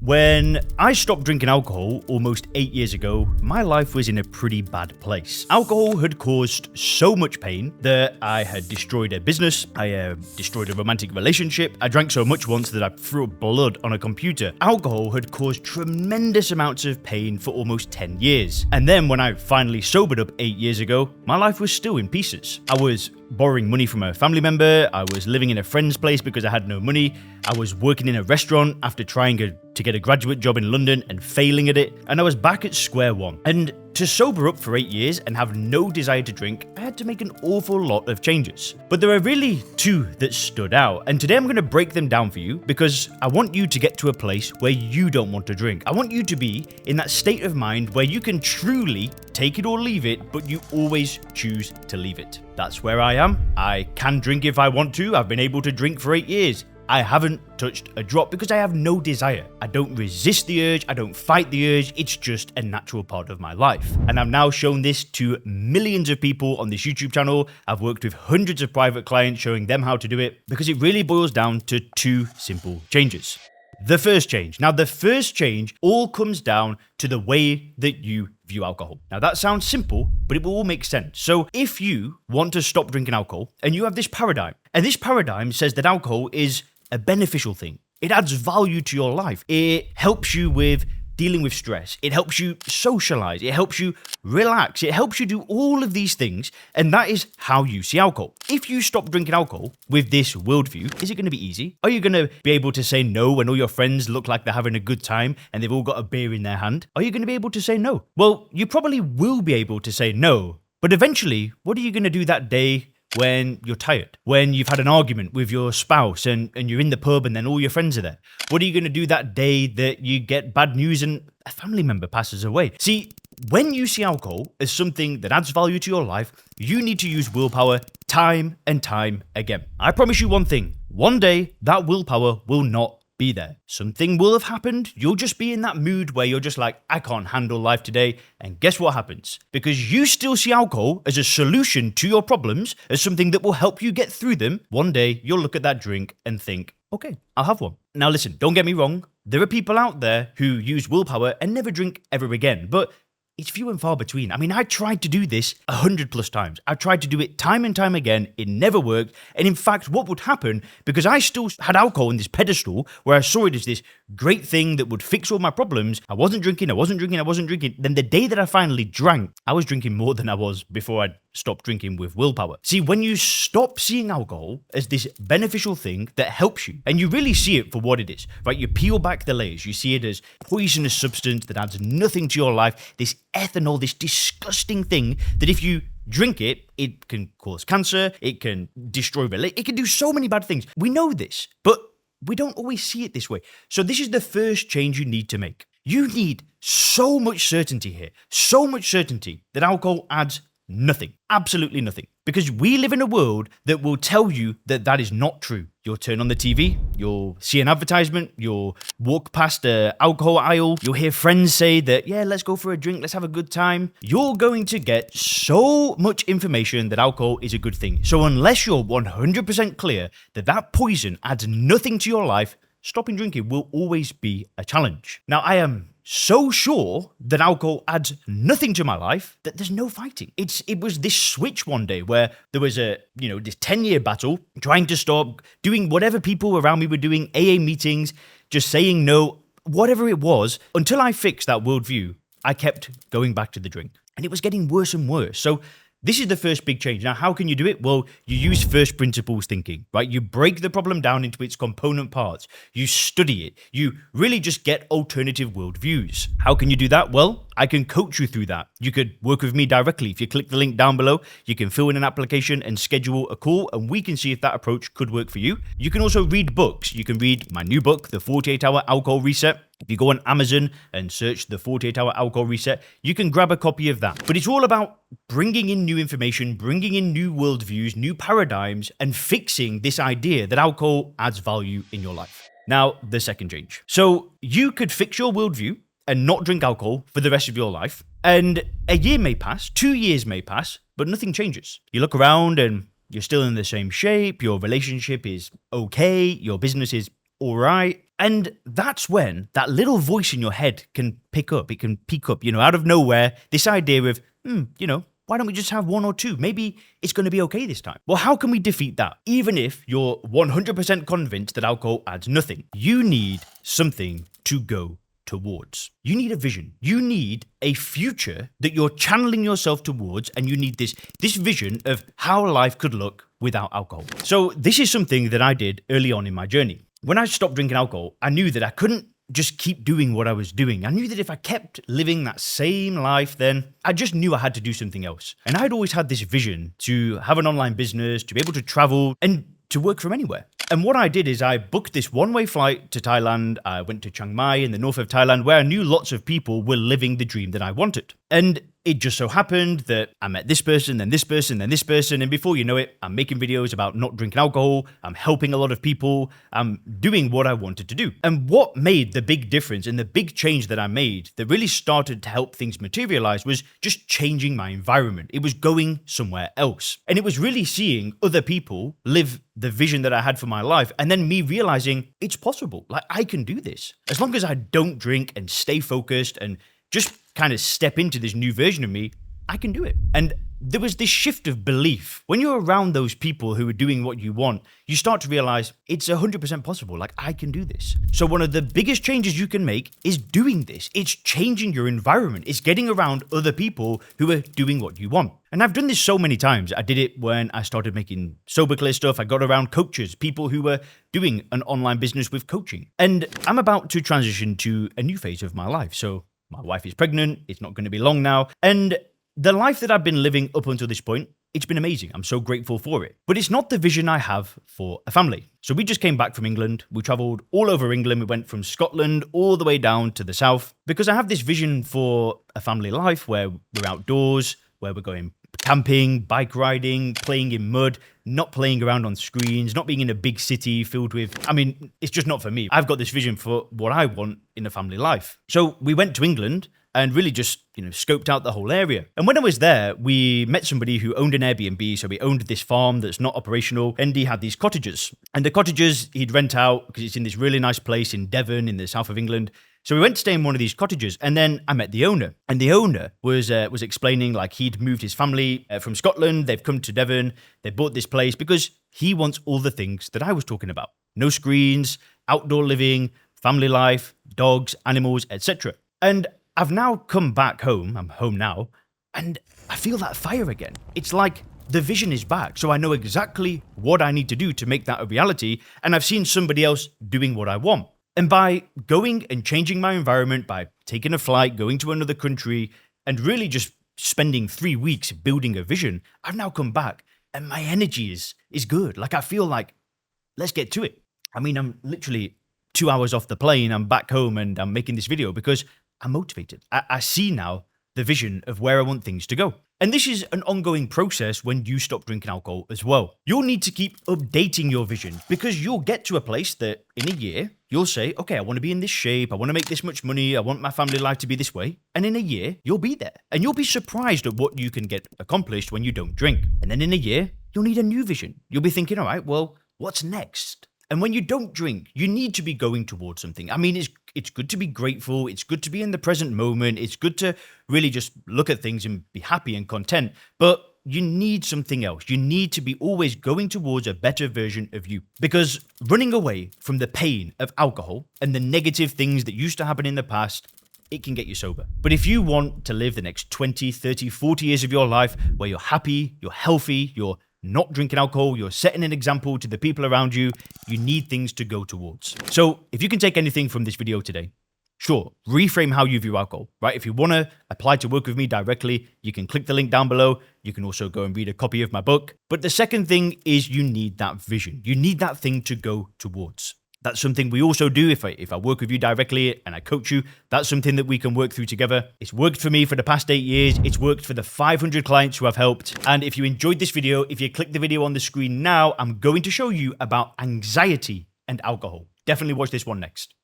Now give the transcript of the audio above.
When I stopped drinking alcohol almost 8 years ago, my life was in a pretty bad place. Alcohol had caused so much pain that I had destroyed a business, I destroyed a romantic relationship, I drank so much once that I threw up blood on a computer. Alcohol had caused tremendous amounts of pain for almost 10 years. And then when I finally sobered up 8 years ago, my life was still in pieces. I was borrowing money from a family member, I was living in a friend's place because I had no money, I was working in a restaurant after trying to get a graduate job in London and failing at it, and I was back at square one. And to sober up for 8 years and have no desire to drink, I had to make an awful lot of changes. But there are really two that stood out, and today I'm going to break them down for you because I want you to get to a place where you don't want to drink. I want you to be in that state of mind where you can truly take it or leave it, but you always choose to leave it. That's where I am. I can drink if I want to. I've been able to drink for 8 years. I haven't touched a drop because I have no desire. I don't resist the urge, I don't fight the urge, it's just a natural part of my life. And I've now shown this to millions of people on this YouTube channel. I've worked with hundreds of private clients showing them how to do it because it really boils down to two simple changes. The first change. Now, the first change all comes down to the way that you view alcohol. Now, that sounds simple, but it will all make sense. So if you want to stop drinking alcohol and you have this paradigm, and this paradigm says that alcohol is a beneficial thing. It adds value to your life. It helps you with dealing with stress. It helps you socialize. It helps you relax. It helps you do all of these things. And that is how you see alcohol. If you stop drinking alcohol with this worldview, is it going to be easy? Are you going to be able to say no when all your friends look like they're having a good time and they've all got a beer in their hand? Are you going to be able to say no? Well, you probably will be able to say no. But eventually, what are you going to do that day when you're tired, when you've had an argument with your spouse and you're in the pub and then all your friends are there? What are you going to do that day that you get bad news and a family member passes away? See, when you see alcohol as something that adds value to your life, you need to use willpower time and time again. I promise you one thing, one day that willpower will not be there. Something will have happened. You'll just be in that mood where you're just like, I can't handle life today. And guess what happens? Because you still see alcohol as a solution to your problems, as something that will help you get through them, one day you'll look at that drink and think, okay, I'll have one. Now listen, don't get me wrong. There are people out there who use willpower and never drink ever again, but it's few and far between. I mean, I tried to do this 100+ times. I tried to do it time and time again. It never worked. And in fact, what would happen, because I still had alcohol in this pedestal where I saw it as this great thing that would fix all my problems, I wasn't drinking. Then the day that I finally drank, I was drinking more than I was before I stopped drinking with willpower. See, when you stop seeing alcohol as this beneficial thing that helps you, and you really see it for what it is, right? You peel back the layers, you see it as poisonous substance that adds nothing to your life, this ethanol, this disgusting thing that if you drink it, it can cause cancer, it can destroy it can do so many bad things. We know this, but we don't always see it this way. So this is the first change you need to make. You need so much certainty here, so much certainty that alcohol adds nothing, absolutely nothing. Because we live in a world that will tell you that that is not true. You'll turn on the TV, you'll see an advertisement, you'll walk past an alcohol aisle, you'll hear friends say that, yeah, let's go for a drink, let's have a good time. You're going to get so much information that alcohol is a good thing. So unless you're 100% clear that that poison adds nothing to your life, stopping drinking will always be a challenge. Now, I am so sure that alcohol adds nothing to my life that there's no fighting. It was this switch one day where there was this 10-year battle trying to stop, doing whatever people around me were doing, AA meetings, just saying no, whatever it was. Until I fixed that worldview, I kept going back to the drink. And it was getting worse and worse. So this is the first big change. Now, how can you do it? Well, you use first principles thinking, right? You break the problem down into its component parts. You study it. You really just get alternative worldviews. How can you do that? Well, I can coach you through that. You could work with me directly. If you click the link down below, you can fill in an application and schedule a call, and we can see if that approach could work for you. You can also read books. You can read my new book, The 48-Hour Alcohol Reset. If you go on Amazon and search The 48-Hour Alcohol Reset, you can grab a copy of that. But it's all about bringing in new information, bringing in new worldviews, new paradigms, and fixing this idea that alcohol adds value in your life. Now, the second change. So you could fix your worldview and not drink alcohol for the rest of your life, and a year may pass, 2 years may pass, but nothing changes. You look around and you're still in the same shape, your relationship is okay, your business is all right, And that's when that little voice in your head can pick up. It can peek up, out of nowhere, this idea of, why don't we just have one or two? Maybe it's going to be okay this time. Well, how can we defeat that? Even if you're 100% convinced that alcohol adds nothing, you need something to go towards. You need a vision. You need a future that you're channeling yourself towards, and you need this vision of how life could look without alcohol. So this is something that I did early on in my journey. When I stopped drinking alcohol, I knew that I couldn't just keep doing what I was doing. I knew that if I kept living that same life, then I just knew I had to do something else. And I'd always had this vision to have an online business, to be able to travel and to work from anywhere. And what I did is I booked this one-way flight to Thailand. I went to Chiang Mai in the north of Thailand, where I knew lots of people were living the dream that I wanted. And it just so happened that I met this person, then this person, then this person, and before you know it, I'm making videos about not drinking alcohol, I'm helping a lot of people, I'm doing what I wanted to do. And what made the big difference and the big change that I made that really started to help things materialize was just changing my environment. It was going somewhere else. And it was really seeing other people live the vision that I had for my life, and then me realizing it's possible. Like, I can do this. As long as I don't drink and stay focused and just kind of step into this new version of me, I can do it. And there was this shift of belief. When you're around those people who are doing what you want, you start to realize it's 100% possible. Like, I can do this. So one of the biggest changes you can make is doing this. It's changing your environment. It's getting around other people who are doing what you want. And I've done this so many times. I did it when I started making Sober Clear stuff. I got around coaches, people who were doing an online business with coaching. And I'm about to transition to a new phase of my life. So my wife is pregnant. It's not going to be long now. And the life that I've been living up until this point, it's been amazing. I'm so grateful for it. But it's not the vision I have for a family. So we just came back from England. We traveled all over England. We went from Scotland all the way down to the south because I have this vision for a family life where we're outdoors, where we're going camping, bike riding, playing in mud, not playing around on screens, not being in a big city filled with, it's just not for me. I've got this vision for what I want in a family life. So we went to England and really just, scoped out the whole area. And when I was there, we met somebody who owned an Airbnb. So he owned this farm that's not operational, and he had these cottages. And the cottages he'd rent out because it's in this really nice place in Devon in the south of England. So we went to stay in one of these cottages, and then I met the owner. And the owner was explaining like he'd moved his family from Scotland. They've come to Devon. They bought this place because he wants all the things that I was talking about. No screens, outdoor living, family life, dogs, animals, etc. And I've now come back home. I'm home now, and I feel that fire again. It's like the vision is back. So I know exactly what I need to do to make that a reality. And I've seen somebody else doing what I want. And by going and changing my environment, by taking a flight, going to another country, and really just spending 3 weeks building a vision, I've now come back and my energy is good. Like, I feel like, let's get to it. I'm literally 2 hours off the plane. I'm back home and I'm making this video because I'm motivated. I see now the vision of where I want things to go. And this is an ongoing process when you stop drinking alcohol as well. You'll need to keep updating your vision because you'll get to a place that in a year, you'll say, okay, I want to be in this shape. I want to make this much money. I want my family life to be this way. And in a year, you'll be there. And you'll be surprised at what you can get accomplished when you don't drink. And then in a year, you'll need a new vision. You'll be thinking, all right, well, what's next? And when you don't drink, you need to be going towards something. It's good to be grateful. It's good to be in the present moment. It's good to really just look at things and be happy and content. But you need something else. You need to be always going towards a better version of you. Because running away from the pain of alcohol and the negative things that used to happen in the past, it can get you sober. But if you want to live the next 20, 30, 40 years of your life where you're happy, you're healthy, you're not drinking alcohol, you're setting an example to the people around you, you need things to go towards. So if you can take anything from this video today, sure, reframe how you view alcohol, right? If you want to apply to work with me directly, you can click the link down below. You can also go and read a copy of my book. But the second thing is you need that vision. You need that thing to go towards. That's something we also do if I work with you directly and I coach you. That's something that we can work through together. It's worked for me for the past 8 years. It's worked for the 500 clients who I've helped. And if you enjoyed this video, if you click the video on the screen now, I'm going to show you about anxiety and alcohol. Definitely watch this one next.